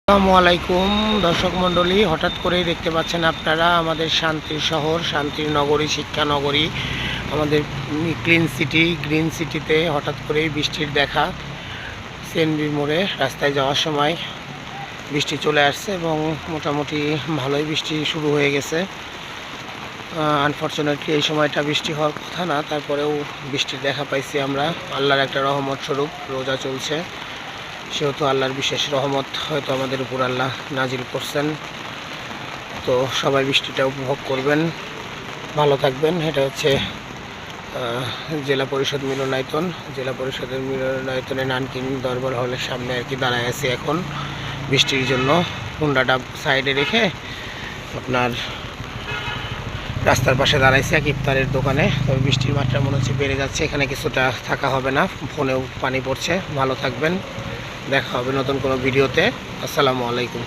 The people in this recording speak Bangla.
আসসালামু আলাইকুম দর্শক মণ্ডলী, হঠাৎ করেই দেখতে পাচ্ছেন আপনারা আমাদের শান্তির শহর, শান্তির নগরী, শিক্ষা নগরী, আমাদের ক্লিন সিটি, গ্রিন সিটিতে হঠাৎ করেই বৃষ্টির দেখা। সিএনবি মোড়ে রাস্তায় যাওয়ার সময় বৃষ্টি চলে আসছে এবং মোটামুটি ভালোই বৃষ্টি শুরু হয়ে গেছে। আনফর্চুনেটলি এই সময়টা বৃষ্টি হওয়ার কথা না, তারপরেও বৃষ্টির দেখা পাইছি আমরা। আল্লাহর একটা রহমত স্বরূপ রোজা চলছে, সেহেতু আল্লাহর বিশেষ রহমত হয়তো আমাদের উপর আল্লাহ নাজিল করছেন। তো সবাই বৃষ্টিটা উপভোগ করবেন, ভালো থাকবেন। এটা হচ্ছে জেলা পরিষদ মিলনায়তন। জেলা পরিষদের মিলনায়তনে নানকিন দরবার হলের সামনে আর কি দাঁড়ায় আছি এখন বৃষ্টির জন্য। হুন্ডাটা সাইডে রেখে আপনার রাস্তার পাশে দাঁড়াইছি এক ইফতারের দোকানে। তবে বৃষ্টির মাত্রা মনে হচ্ছে বেড়ে যাচ্ছে, এখানে কিছুটা থাকা হবে না, ফোনেও পানি পড়ছে। ভালো থাকবেন, দেখা হবে নতুন কোনো ভিডিওতে। আসসালামু আলাইকুম।